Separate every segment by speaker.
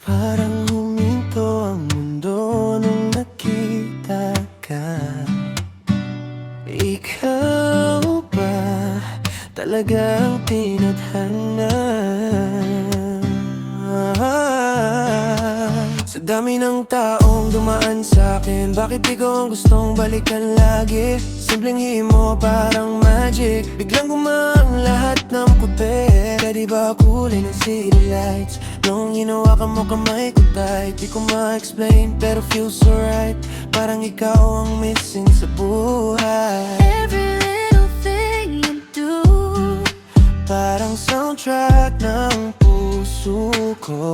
Speaker 1: Parang huminto ang mundo nung nakita ka. Ikaw ba talagang tinadhana? Sa dami ng taong dumaan sa'kin, bakit ikaw ang gustong balikan lagi? Simpleng himo parang magic, biglang gumang lahat ng puti. Pwede ba kulay ng city lights? Nung hinawakan mo kamay ko tight, di ko ma-explain pero feels so right. Parang ikaw ang missing sa buhay.
Speaker 2: Every little thing you do,
Speaker 1: parang soundtrack ng puso ko.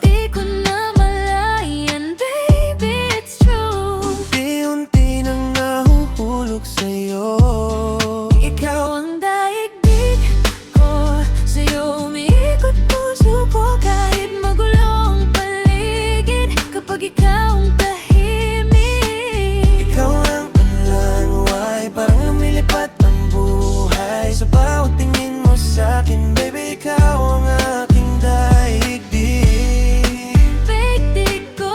Speaker 2: di ko na malayan, baby, it's true.
Speaker 1: Unti-unti nang nahuhulog sa'yo.
Speaker 2: Ikaw ang daigdig ko, sa'yo umiikot puso ko. Kahit magulo ang paligid, kapag ikaw ang tahimik.
Speaker 1: Ikaw ang unlanway, parang lumilipat ang buhay. Sa bawat tingin mo sa'kin, baby, ikaw ang aking daigdig.
Speaker 2: Daigdig ko,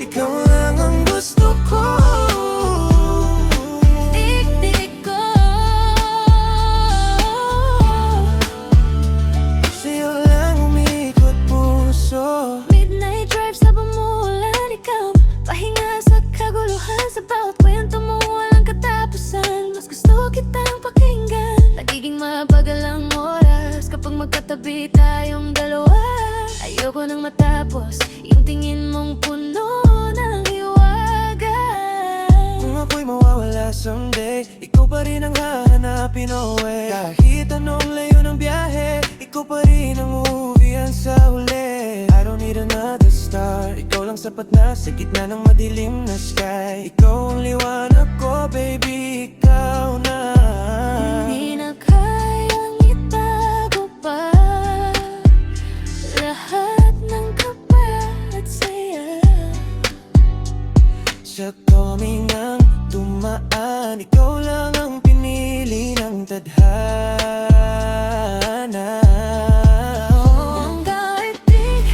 Speaker 1: Ikaw lang ang gusto ko.
Speaker 2: daigdig ko.
Speaker 1: Sa'yo lang umiikot puso.
Speaker 2: Midnight drive sa pamulan, ikaw pahinga sa kaguluhan. Sa bawat kwento mo walang katapusan, mas gusto kitang pakinggan. Nagiging mabagal ang oras kapag magkatabi tayong dalawa. Ayoko nang matapos yung tingin mong puno ng hiwaga.
Speaker 1: Kung ako'y mawawala someday, ikaw pa rin ang hahanapin, oh way. Kahit anong layo ng biyahe, ikaw pa rin ang uuwian sa huli. I don't need another star, ikaw lang sapat na sa gitna ng madilim na sky. Ikaw ang liwanag ko, baby, ikaw na.
Speaker 2: Hindi na kayang itago pa lahat ng kaba at saya.
Speaker 1: Sa toming ng dumaan, ikaw lang ang pinili ng tadhana.
Speaker 2: Ang daigdig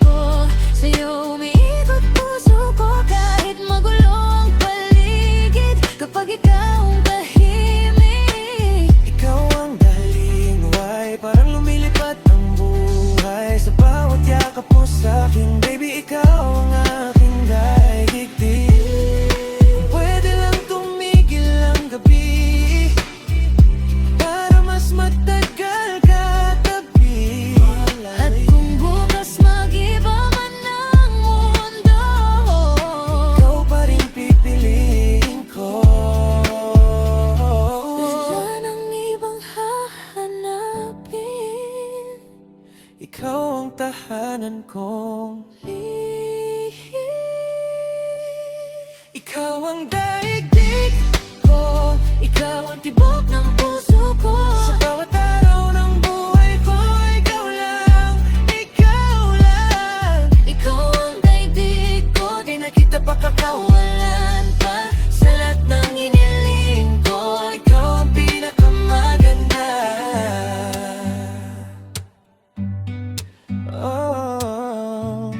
Speaker 2: ko, sa'yo umiikot puso ko. Kahit magulo ang paligid, kapag ikaw ang tahimik.
Speaker 1: Ikaw ang dalingway, parang lumilipat ang buhay. Sa bawat yakap mo sa'kin, baby, ikaw ang aking daigdig. Pwede lang tumigil ang gabi para mas matagal ka tabi.
Speaker 2: At kung bukas mag-iba man ang mundo,
Speaker 1: Ikaw pa rin pipiliin ko.
Speaker 2: wala nang ibang hahanapin.
Speaker 1: Ikaw ang tahanan kong ikaw ang daigdig ko.
Speaker 2: Ikaw ang tibok ng puso ko.
Speaker 1: Sa bawat araw ng buhay ko, ikaw lang, ikaw lang.
Speaker 2: Ikaw ang daigdig ko, di na kita pakakawalan pa. Sa lahat ng iniling ko,
Speaker 1: Ikaw ang pinakamaganda. Oh,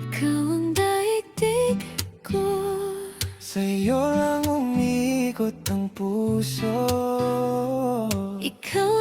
Speaker 2: ikaw ang daigdig ko.
Speaker 1: Sa'yo lang umiikot ang puso.
Speaker 2: Ikaw